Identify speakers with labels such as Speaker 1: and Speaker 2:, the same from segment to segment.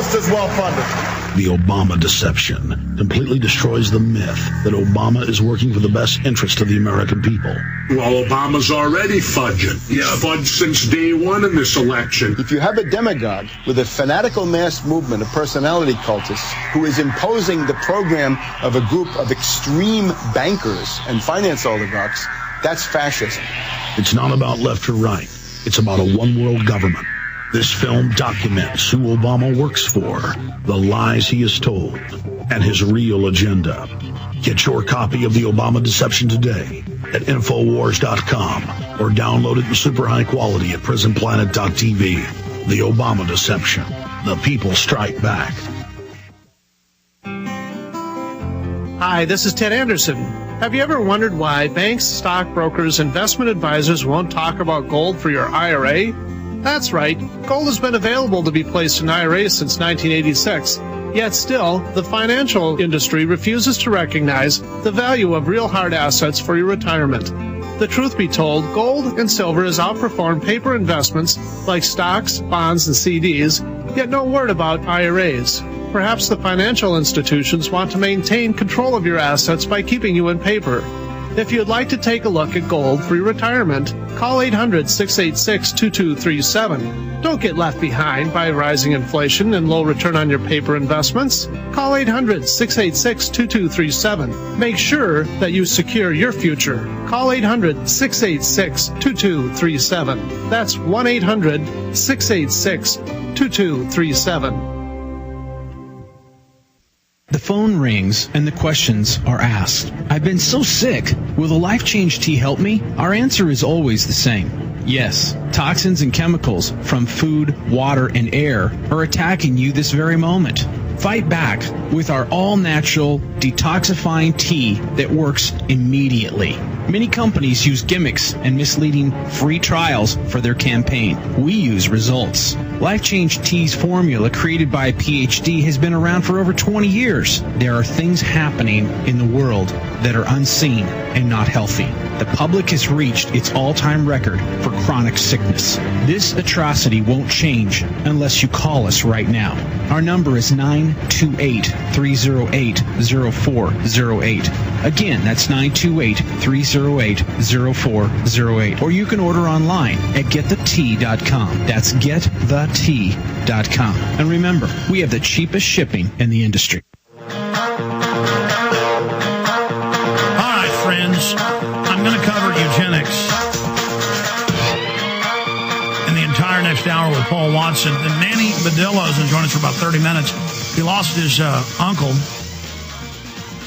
Speaker 1: just as well funded.
Speaker 2: The Obama deception completely destroys the myth that Obama is working for the best interest of the American people.
Speaker 3: Well, Obama's already fudging. He's fudged since day one in this election.
Speaker 1: If you have a demagogue with a fanatical mass movement of personality cultists who is imposing the program of a group of extreme bankers and finance oligarchs, that's fascism.
Speaker 2: It's not about left or right. It's about a one-world government. This film documents who Obama works for, the lies he has told, and his real agenda. Get your copy of The Obama Deception today at Infowars.com or download it in super high quality at PrisonPlanet.tv. The Obama Deception. The people strike back.
Speaker 4: Hi, this is Ted Anderson. Have you ever wondered why banks, stockbrokers, investment advisors won't talk about gold for your IRA? That's right. Gold has been available to be placed in IRAs since 1986. Yet still, the financial industry refuses to recognize the value of real hard assets for your retirement. The truth be told, gold and silver has outperformed paper investments like stocks, bonds, and CDs, yet no word about IRAs. Perhaps the financial institutions want to maintain control of your assets by keeping you in paper. If you'd like to take a look at gold for your retirement, call 800-686-2237. Don't get left behind by rising inflation and low return on your paper investments. Call 800-686-2237. Make sure that you secure your future. Call 800-686-2237. That's 1-800-686-2237.
Speaker 5: The phone rings and the questions are asked. I've been so sick. Will the Life Change tea help me? Our answer is always the same. Yes, toxins and chemicals from food, water, and air are attacking you this very moment. Fight back with our all-natural detoxifying tea that works immediately. Many companies use gimmicks and misleading free trials for their campaign. We use results. Life Change Tea's formula, created by a PhD, has been around for over 20 years. There are things happening in the world that are unseen and not healthy. The public has reached its all-time record for chronic sickness. This atrocity won't change unless you call us right now. Our number is 928-308-0408. Again, that's 928-308-0408. Or you can order online at getthetea.com. That's getthetea.com. And remember, we have the cheapest shipping in the industry.
Speaker 6: All right, friends. I'm going to cover eugenics in the entire next hour with Paul Watson. And Manny Badillo is going to join us for about 30 minutes. He lost his uncle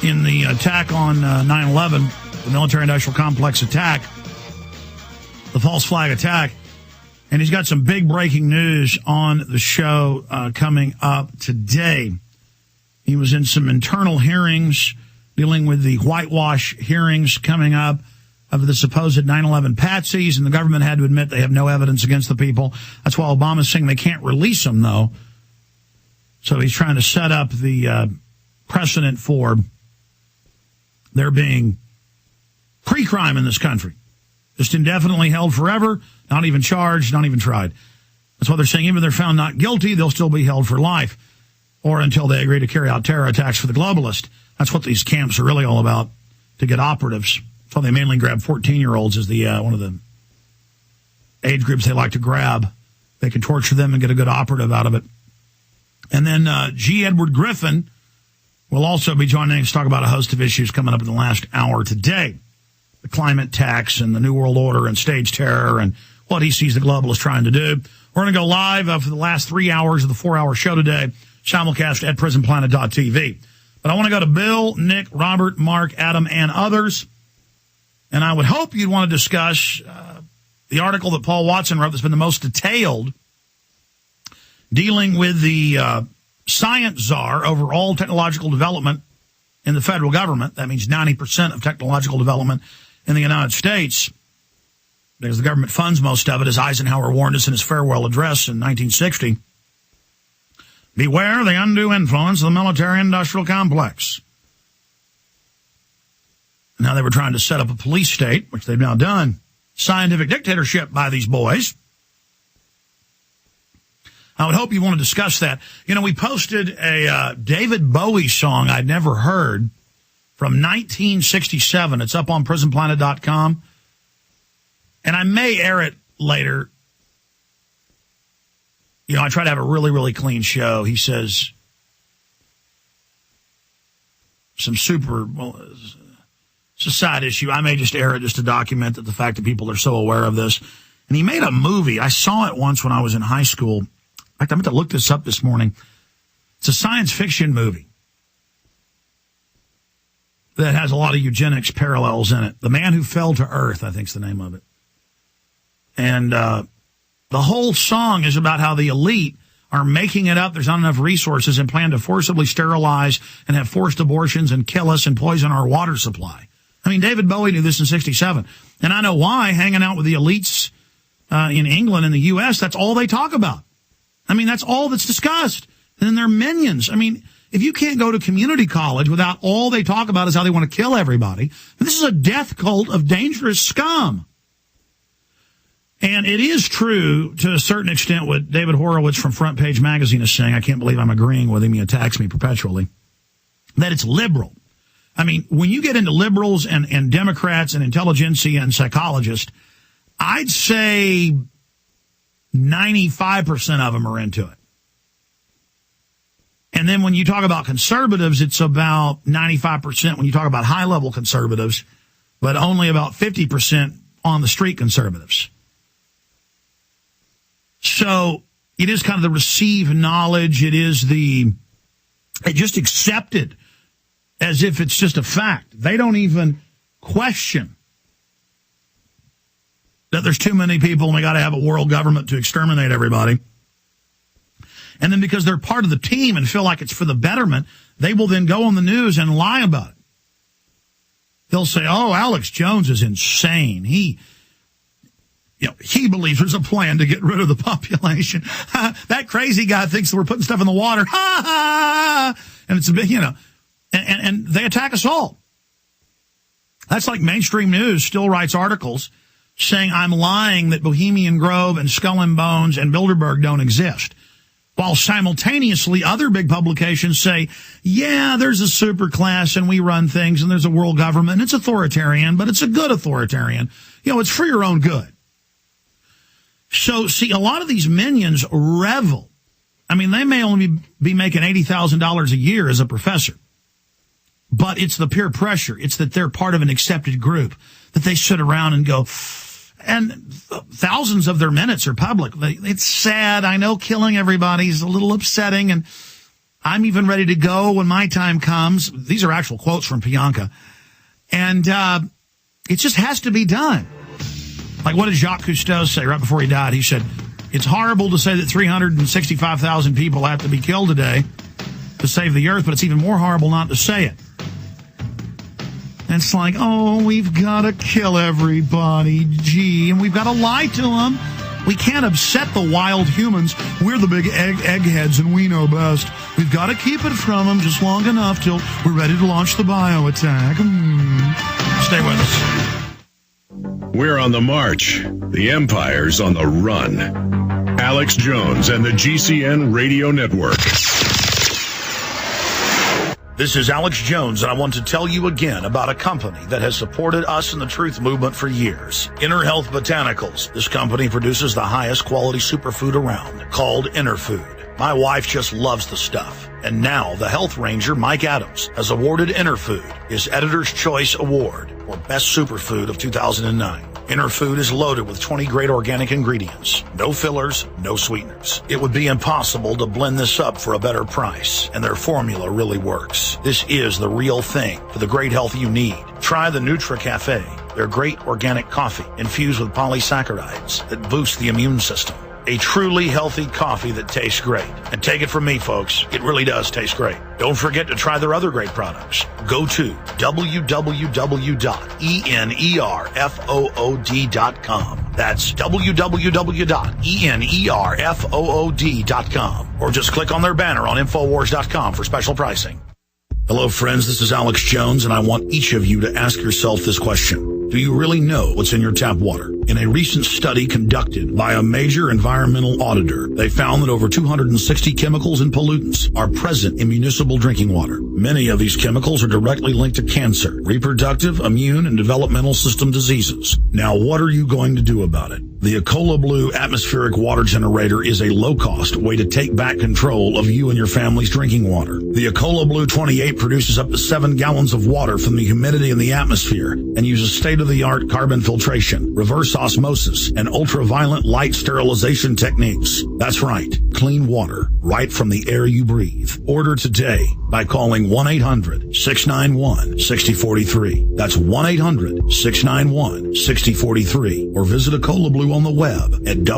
Speaker 6: in the attack on 9/11, the military-industrial complex attack, the false flag attack. And he's got some big breaking news on the show coming up today. He was in some internal hearings dealing with the whitewash hearings coming up of the supposed 9/11 patsies, and the government had to admit they have no evidence against the people. That's why Obama's saying they can't release them, though. So he's trying to set up the precedent for there being pre-crime in this country. Just indefinitely held forever, not even charged, not even tried. That's why they're saying even if they're found not guilty, they'll still be held for life, or until they agree to carry out terror attacks for the globalists. That's what these camps are really all about, to get operatives. That's why they mainly grab 14-year-olds as the one of the age groups they like to grab. They can torture them and get a good operative out of it. And then G. Edward Griffin will also be joining us to talk about a host of issues coming up in the last hour today. The climate tax and the New World Order and stage terror and what he sees the globalists trying to do. We're going to go live for the last 3 hours of the 4-hour show today, simulcast at PrisonPlanet.tv. But I want to go to Bill, Nick, Robert, Mark, Adam, and others. And I would hope you'd want to discuss the article that Paul Watson wrote that's been the most detailed, dealing with the science czar over all technological development in the federal government. That means 90% of technological development in the United States, because the government funds most of it, as Eisenhower warned us in his farewell address in 1960. Beware the undue influence of the military-industrial complex. Now they were trying to set up a police state, which they've now done. Scientific dictatorship by these boys. I would hope you want to discuss that. You know, we posted a David Bowie song I'd never heard from 1967. It's up on prisonplanet.com. And I may air it later. You know, I try to have a really, really clean show. He says some super, well, it's a side issue. I may just air it just to document that the fact that people are so aware of this. And he made a movie. I saw it once when I was in high school. In fact, I meant to look this up this morning. It's a science fiction movie that has a lot of eugenics parallels in it. The Man Who Fell to Earth, I think is the name of it. And the whole song is about how the elite are making it up. There's not enough resources and plan to forcibly sterilize and have forced abortions and kill us and poison our water supply. I mean, David Bowie knew this in 67. And I know why. Hanging out with the elites in England and the U.S., that's all they talk about. I mean, that's all that's discussed. And then they're minions. I mean, if you can't go to community college without all they talk about is how they want to kill everybody, this is a death cult of dangerous scum. And it is true to a certain extent what David Horowitz from Front Page Magazine is saying. I can't believe I'm agreeing with him. He attacks me perpetually. That it's liberal. I mean, when you get into liberals and Democrats and intelligentsia and psychologists, I'd say 95% of them are into it. And then when you talk about conservatives, it's about 95% when you talk about high-level conservatives, but only about 50% on the street conservatives. So it is kind of the receive knowledge. It just accepted as if it's just a fact. They don't even question that there's too many people and we got to have a world government to exterminate everybody. And then because they're part of the team and feel like it's for the betterment, they will then go on the news and lie about it. They'll say, oh, Alex Jones is insane. He believes there's a plan to get rid of the population. That crazy guy thinks that we're putting stuff in the water. And it's a bit, and they attack us all. That's like mainstream news still writes articles saying I'm lying that Bohemian Grove and Skull and Bones and Bilderberg don't exist. While simultaneously other big publications say, yeah, there's a super class and we run things and there's a world government and it's authoritarian, but it's a good authoritarian. It's for your own good. So, see, a lot of these minions revel. I mean, they may only be making $80,000 a year as a professor. But it's the peer pressure. It's that they're part of an accepted group, that they sit around and go, and thousands of their minutes are public. It's sad. I know killing everybody is a little upsetting, and I'm even ready to go when my time comes. These are actual quotes from Pianka. And it just has to be done. Like, what did Jacques Cousteau say right before he died? He said, it's horrible to say that 365,000 people have to be killed today to save the earth, but it's even more horrible not to say it. And it's like, oh, we've got to kill everybody, gee, and we've got to lie to them. We can't upset the wild humans. We're the big eggheads, and we know best. We've got to keep it from them just long enough till we're ready to launch the bio attack. Stay with us.
Speaker 3: We're on the march. The empire's on the run. Alex Jones and the GCN Radio Network.
Speaker 2: This is Alex Jones, and I want to tell you again about a company that has supported us in the truth movement for years. Inner Health Botanicals. This company produces the highest quality superfood around, called Inner Food. My wife just loves the stuff. And now the health ranger, Mike Adams, has awarded Inner Food his Editor's Choice Award for Best Superfood of 2009. Inner Food is loaded with 20 great organic ingredients. No fillers, no sweeteners. It would be impossible to blend this up for a better price, and their formula really works. This is the real thing for the great health you need. Try the Nutra Cafe, their great organic coffee infused with polysaccharides that boost the immune system. A truly healthy coffee that tastes great. And take it from me, folks, it really does taste great. Don't forget to try their other great products. Go to www.enerfood.com. That's www.enerfood.com. Or just click on their banner on Infowars.com for special pricing. Hello, friends. This is Alex Jones, and I want each of you to ask yourself this question. Do you really know what's in your tap water? In a recent study conducted by a major environmental auditor, they found that over 260 chemicals and pollutants are present in municipal drinking water. Many of these chemicals are directly linked to cancer, reproductive, immune, and developmental system diseases. Now, what are you going to do about it? The Ecola Blue atmospheric water generator is a low-cost way to take back control of you and your family's drinking water. The Ecola Blue 28 produces up to 7 gallons of water from the humidity in the atmosphere and uses state-of-the-art carbon filtration, reverse osmosis, and ultraviolet light sterilization techniques. That's right, clean water right from the air you breathe. Order today by calling 1-800-691-6043. That's 1-800-691-6043. Or visit Ecola Blue on the web at